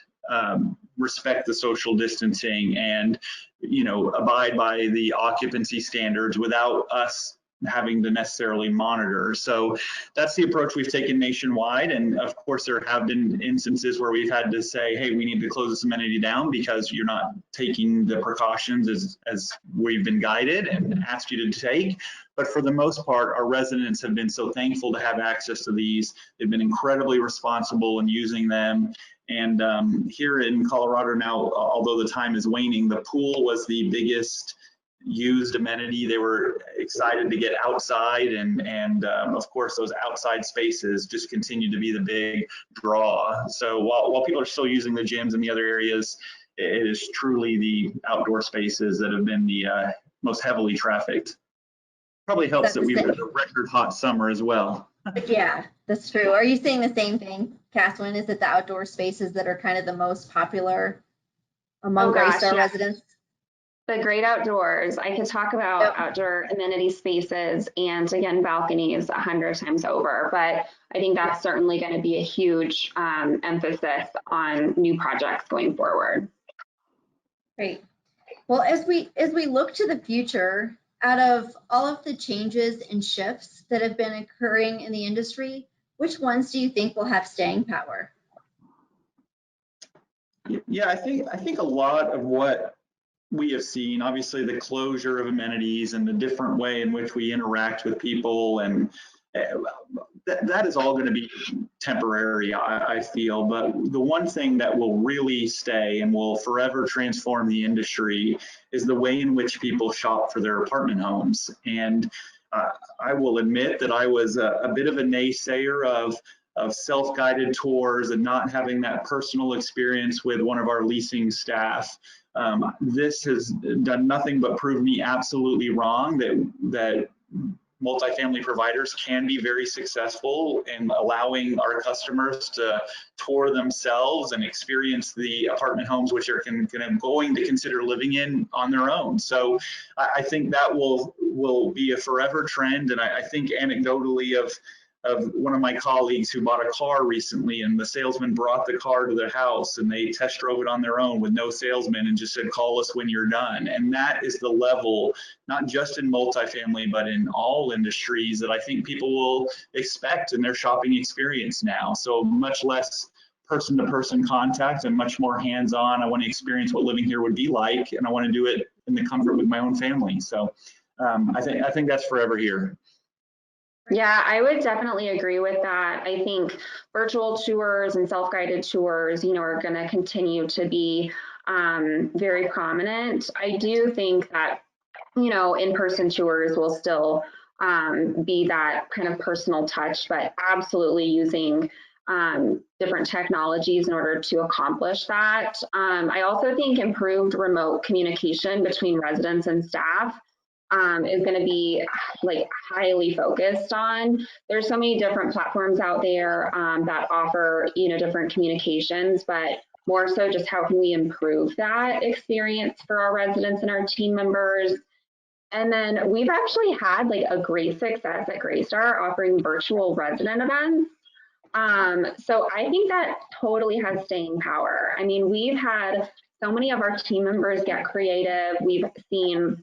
respect the social distancing and, abide by the occupancy standards without us having to necessarily monitor. So that's the approach we've taken nationwide. And of course, there have been instances where we've had to say, hey, we need to close this amenity down because you're not taking the precautions as we've been guided and asked you to take. But for the most part, our residents have been so thankful to have access to these. They've been incredibly responsible in using them. And here in Colorado now, although the time is waning, the pool was the biggest used amenity. They were excited to get outside, and of course those outside spaces just continue to be the big draw. So while people are still using the gyms and the other areas, it is truly the outdoor spaces that have been the most heavily trafficked. Probably helps that we've had a record hot summer as well. Yeah, that's true. Are you saying the same thing, Caswin? Is it the outdoor spaces that are kind of the most popular among Greystar residents? The great outdoors. I could talk about outdoor amenity spaces and again, balconies 100 times over, but I think that's certainly going to be a huge emphasis on new projects going forward. Great. Well, as we look to the future, out of all of the changes and shifts that have been occurring in the industry, which ones do you think will have staying power? Yeah, I think a lot of what we have seen, obviously the closure of amenities and the different way in which we interact with people, and that is all going to be temporary, I feel. But the one thing that will really stay and will forever transform the industry is the way in which people shop for their apartment homes. And I will admit that I was a bit of a naysayer of self-guided tours and not having that personal experience with one of our leasing staff. This has done nothing but prove me absolutely wrong that multifamily providers can be very successful in allowing our customers to tour themselves and experience the apartment homes which they're going to consider living in on their own. So I think that will be a forever trend. And I think anecdotally of one of my colleagues who bought a car recently, and the salesman brought the car to their house and they test drove it on their own with no salesman and just said, call us when you're done. And that is the level, not just in multifamily, but in all industries, that I think people will expect in their shopping experience now. So much less person-to-person contact and much more hands-on. I want to experience what living here would be like, and I want to do it in the comfort with my own family. So I think that's forever here. Yeah, I would definitely agree with that. I think virtual tours and self-guided tours, are going to continue to be very prominent. I do think that, in-person tours will still be that kind of personal touch, but absolutely using different technologies in order to accomplish that. I also think improved remote communication between residents and staff is going to be like highly focused on. There's so many different platforms out there that offer, different communications, but more so just how can we improve that experience for our residents and our team members. And then we've actually had like a great success at Greystar offering virtual resident events. So I think that totally has staying power. I mean, we've had so many of our team members get creative. We've seen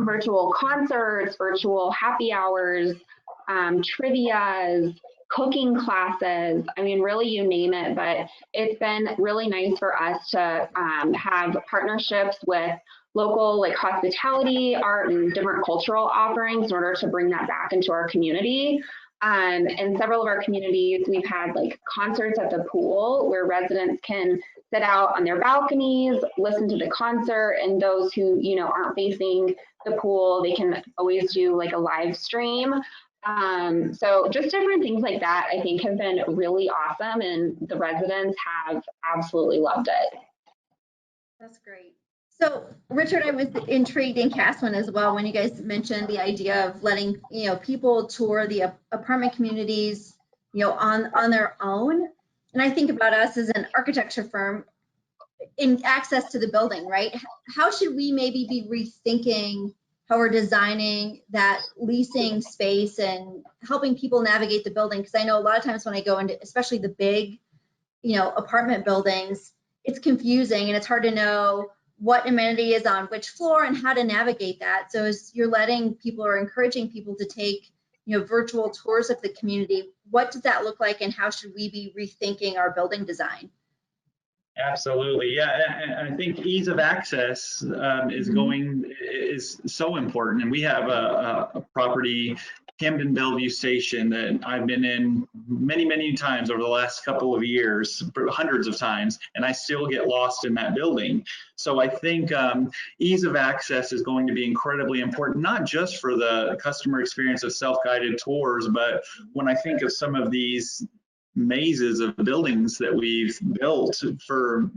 virtual concerts, virtual happy hours, trivias, cooking classes. I mean, really, you name it. But it's been really nice for us to have partnerships with local like hospitality, art, and different cultural offerings in order to bring that back into our community. In several of our communities, we've had like concerts at the pool where residents can sit out on their balconies, listen to the concert, and those who, aren't facing the pool, they can always do like a live stream. So just different things like that, I think, have been really awesome, and the residents have absolutely loved it. That's great. So, Richard, I was intrigued in Caswin as well when you guys mentioned the idea of letting people tour the apartment communities on their own. And I think about us as an architecture firm in access to the building, right? How should we maybe be rethinking how we're designing that leasing space and helping people navigate the building? Because I know a lot of times when I go into, especially the big, apartment buildings, it's confusing and it's hard to know what amenity is on which floor and how to navigate that. So as you're letting people or encouraging people to take, virtual tours of the community, what does that look like and how should we be rethinking our building design? Absolutely, yeah. I think ease of access is so important, and we have a property, Camden Bellevue Station, that I've been in many times over the last couple of years, hundreds of times, and I still get lost in that building. So I think ease of access is going to be incredibly important, not just for the customer experience of self-guided tours, but when I think of some of these mazes of buildings that we've built for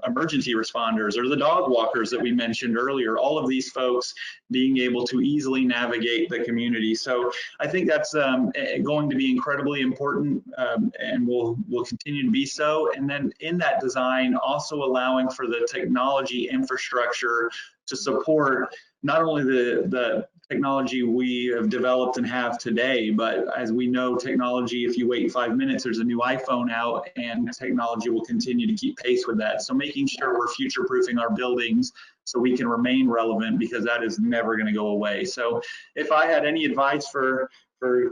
emergency responders or the dog walkers that we mentioned earlier, all of these folks being able to easily navigate the community. So I think that's going to be incredibly important and will continue to be so. And then in that design, also allowing for the technology infrastructure to support not only the technology we have developed and have today, but as we know, technology, if you wait 5 minutes, there's a new iPhone out, and technology will continue to keep pace with that. So making sure we're future-proofing our buildings so we can remain relevant, because that is never going to go away. So if I had any advice for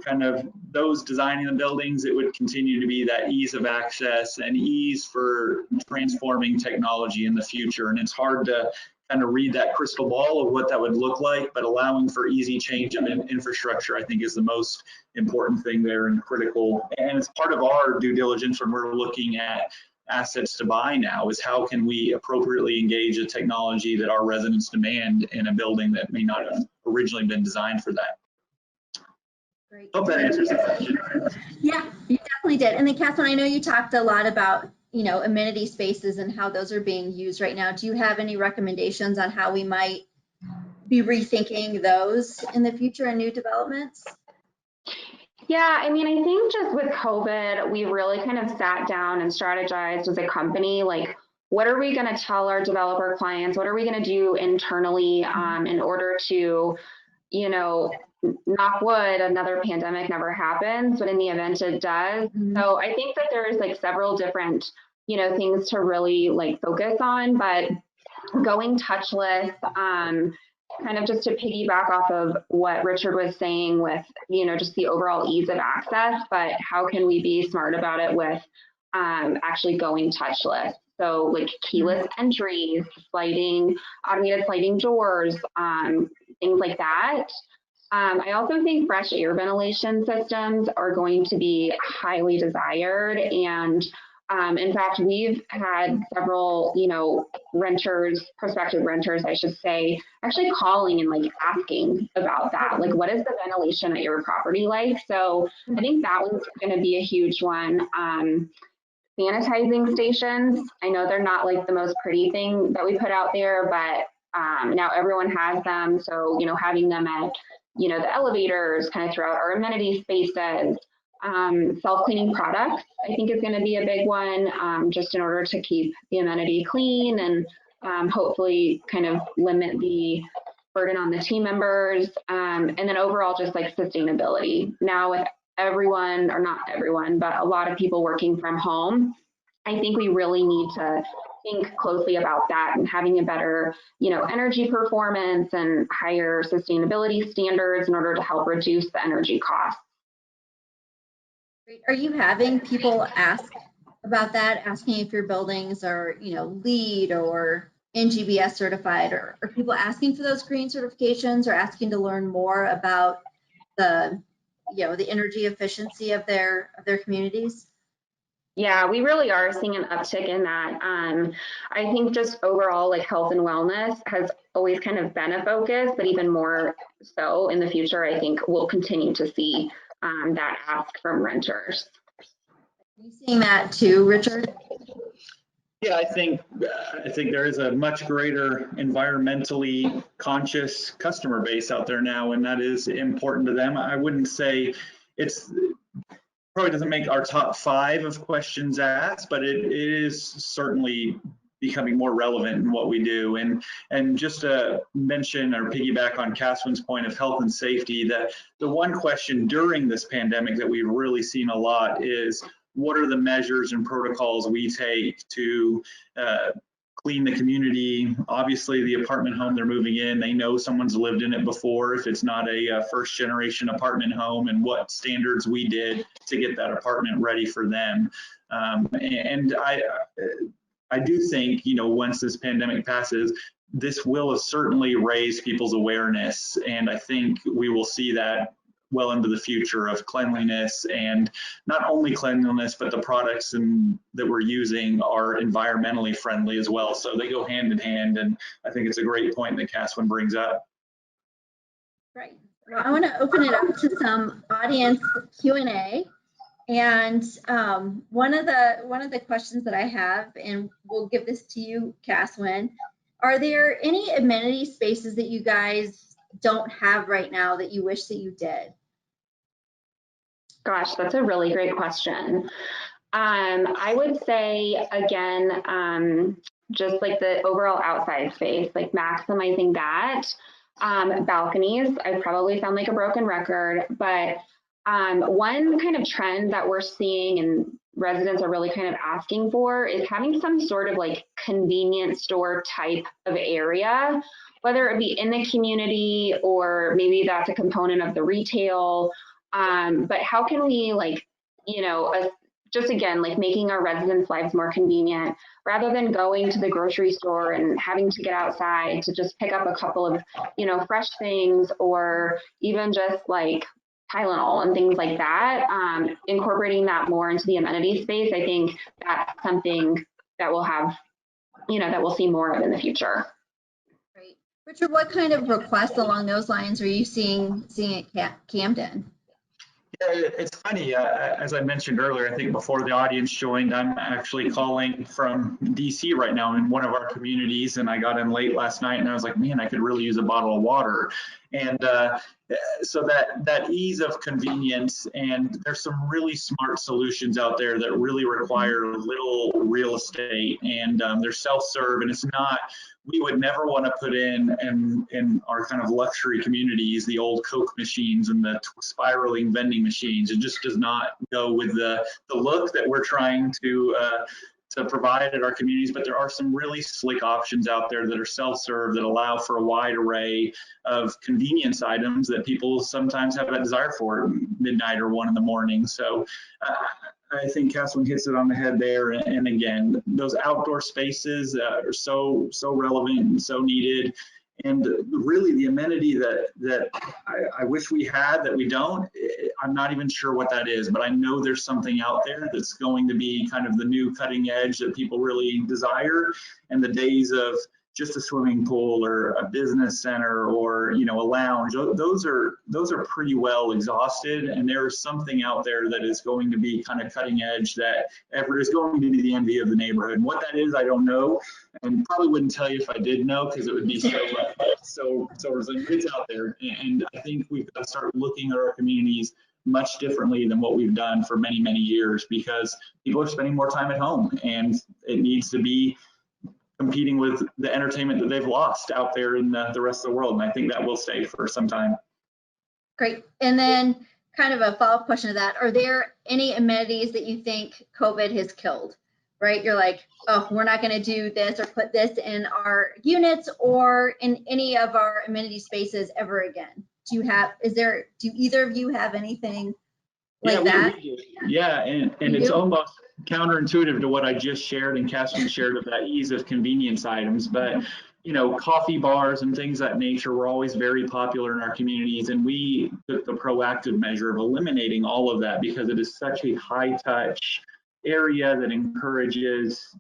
kind of those designing the buildings, it would continue to be that ease of access and ease for transforming technology in the future. And it's hard to kind of read that crystal ball of what that would look like, but allowing for easy change of infrastructure, I think, is the most important thing there and critical. And it's part of our due diligence when we're looking at assets to buy now, is how can we appropriately engage a technology that our residents demand in a building that may not have originally been designed for that. Great. Hope that answers the question. Yeah, you definitely did. And then Catherine, I know you talked a lot about, amenity spaces and how those are being used right now. Do you have any recommendations on how we might be rethinking those in the future and new developments? Yeah, I mean, I think just with COVID, we really kind of sat down and strategized as a company, like, what are we going to tell our developer clients? What are we going to do internally in order to, knock wood, another pandemic never happens, but in the event it does. So I think that there's like several different, things to really like focus on, but going touchless, kind of just to piggyback off of what Richard was saying with, just the overall ease of access, but how can we be smart about it with actually going touchless? So like keyless entries, automated sliding doors, things like that. I also think fresh air ventilation systems are going to be highly desired. And in fact, we've had several, prospective renters, I should say, actually calling and like asking about that. Like, what is the ventilation at your property like? So I think that one's going to be a huge one. Sanitizing stations, I know they're not like the most pretty thing that we put out there, but now everyone has them. So, having them at, the elevators kind of throughout our amenity spaces. Self-cleaning products, I think, is going to be a big one, just in order to keep the amenity clean and hopefully kind of limit the burden on the team members. And then overall, just like sustainability. Now with everyone, or not everyone, but a lot of people working from home, I think we really need to think closely about that and having a better, energy performance and higher sustainability standards in order to help reduce the energy costs. Are you having people ask about that, asking if your buildings are, LEED or NGBS certified, or are people asking for those green certifications or asking to learn more about the, the energy efficiency of their communities? Yeah, we really are seeing an uptick in that. I think just overall, like health and wellness has always kind of been a focus, but even more so in the future, I think we'll continue to see that ask from renters. Are you seeing that too, Richard? Yeah, I think there is a much greater environmentally conscious customer base out there now, and that is important to them. I wouldn't say it's probably doesn't make our top 5 of questions asked, but it is certainly becoming more relevant in what we do. And just to mention or piggyback on Caswin's point of health and safety, the one question during this pandemic that we've really seen a lot is, what are the measures and protocols we take to clean the community? Obviously, the apartment home they're moving in, they know someone's lived in it before if it's not a first generation apartment home, and what standards we did to get that apartment ready for them. And I do think, once this pandemic passes, this will certainly raise people's awareness. And I think we will see that well into the future of cleanliness, and not only cleanliness, but the products that we're using are environmentally friendly as well. So they go hand in hand, and I think it's a great point that Caswin brings up. Right. Well, I want to open it up to some audience Q&A. And one of the questions that I have, and we'll give this to you, Caswin, are there any amenity spaces that you guys don't have right now that you wish that you did? Gosh, that's a really great question. I would say, again, just like the overall outside space, like maximizing that. Balconies, I probably sound like a broken record, but one kind of trend that we're seeing and residents are really kind of asking for is having some sort of like convenience store type of area, whether it be in the community or maybe that's a component of the retail. But how can we just again, like making our residents' lives more convenient rather than going to the grocery store and having to get outside to just pick up a couple of, fresh things, or even just like Tylenol and things like that. Incorporating that more into the amenity space, I think that's something that we'll have, that we'll see more of in the future. Great. Richard, what kind of requests along those lines are you seeing at Camden? Yeah, it's funny, as I mentioned earlier, I think before the audience joined, I'm actually calling from DC right now in one of our communities, and I got in late last night and I was like, man, I could really use a bottle of water. And so that ease of convenience, and there's some really smart solutions out there that really require little real estate, and they're self-serve, and it's not, we would never want to put in our kind of luxury communities the old Coke machines and the spiraling vending machines. It just does not go with the look that we're trying to provide at our communities. But there are some really slick options out there that are self-serve, that allow for a wide array of convenience items that people sometimes have a desire for at midnight or 1 in the morning. So I think Catherine hits it on the head there. And again, those outdoor spaces are so relevant and so needed. And really the amenity that I wish we had that we don't, I'm not even sure what that is, but I know there's something out there that's going to be kind of the new cutting edge that people really desire. And the days of just a swimming pool or a business center or, you know, a lounge, those are pretty well exhausted. And there's something out there that is going to be kind of cutting edge that is going to be the envy of the neighborhood. And what that is, I don't know, and probably wouldn't tell you if I did know, because it would be so it's out there. And I think we've got to start looking at our communities much differently than what we've done for many years, because people are spending more time at home, and it needs to be competing with the entertainment that they've lost out there in the rest of the world. And I think that will stay for some time. Great. And then kind of a follow-up question to that, are there any amenities that you think COVID has killed, right? You're like, oh, we're not going to do this or put this in our units or in any of our amenity spaces ever again. Do either of you have anything like that? Yeah, and it's almost counterintuitive to what I just shared and Catherine shared of that ease of convenience items. But, you know, coffee bars and things of that nature were always very popular in our communities. And we took the proactive measure of eliminating all of that, because it is such a high touch area that encourages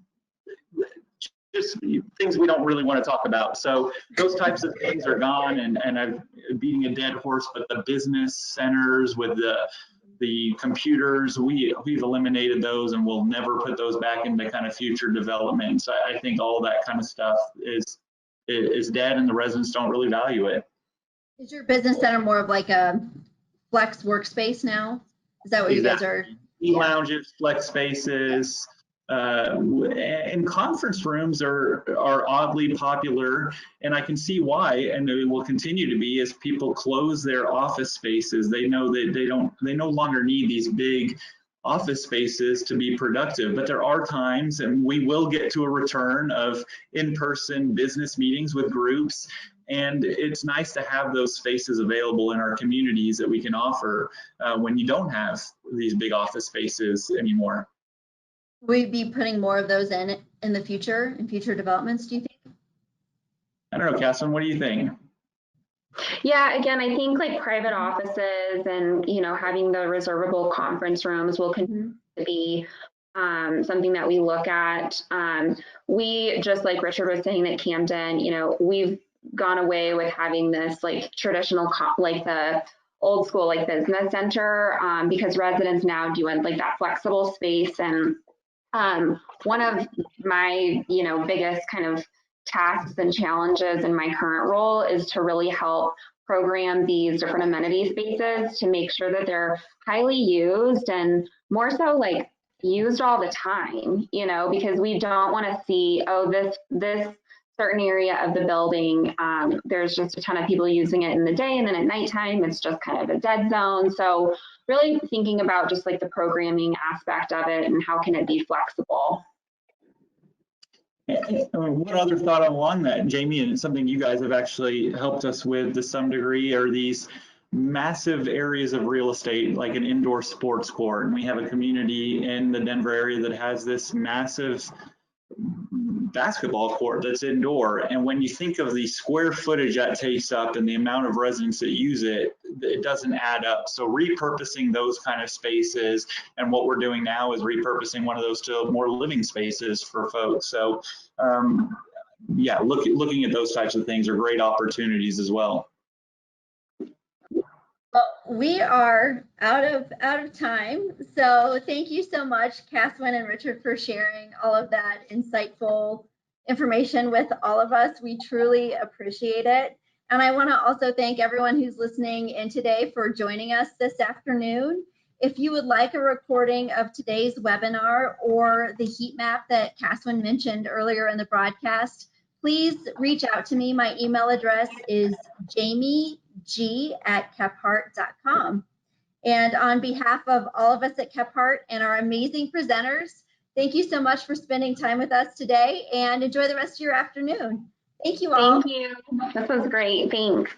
just things we don't really want to talk about. So those types of things are gone, and I'm beating a dead horse, but the business centers with the computers, we've eliminated those, and we'll never put those back into kind of future development. So I think all that kind of stuff is dead, and the residents don't really value it. Is your business center more of like a flex workspace now? Is that what you guys are? E-lounges, flex spaces, and conference rooms are oddly popular, and I can see why, and it will continue to be as people close their office spaces. They know that they no longer need these big office spaces to be productive. But there are times, and we will get to a return of in-person business meetings with groups. And it's nice to have those spaces available in our communities that we can offer when you don't have these big office spaces anymore. Will we be putting more of those in the future, in future developments, do you think? I don't know, Catherine, what do you think? Yeah, again, I think like private offices and, you know, having the reservable conference rooms will continue to be something that we look at. We, just like Richard was saying, that Camden, you know, we've gone away with having this like traditional, like the old school, like business center, because residents now do like that flexible space. And one of my, you know, biggest kind of tasks and challenges in my current role is to really help program these different amenity spaces to make sure that they're highly used, and more so like used all the time, you know, because we don't want to see, oh, this certain area of the building, there's just a ton of people using it in the day, and then at nighttime it's just kind of a dead zone. So really thinking about just like the programming aspect of it and how can it be flexible. One other thought along that, Jamie, and it's something you guys have actually helped us with to some degree, are these massive areas of real estate, like an indoor sports court. And we have a community in the Denver area that has this massive basketball court that's indoor. And when you think of the square footage that takes up and the amount of residents that use it, it doesn't add up. So repurposing those kind of spaces, and what we're doing now is repurposing one of those to more living spaces for folks. So yeah, looking at those types of things are great opportunities as well. Well, we are out of time. So thank you so much, Catherine and Richard, for sharing all of that insightful information with all of us. We truly appreciate it. And I want to also thank everyone who's listening in today for joining us this afternoon. If you would like a recording of today's webinar or the heat map that Caswin mentioned earlier in the broadcast, please reach out to me. My email address is jamieg@kephart.com. And on behalf of all of us at Kephart and our amazing presenters, thank you so much for spending time with us today, and enjoy the rest of your afternoon. Thank you all. Thank you. This was great. Thanks.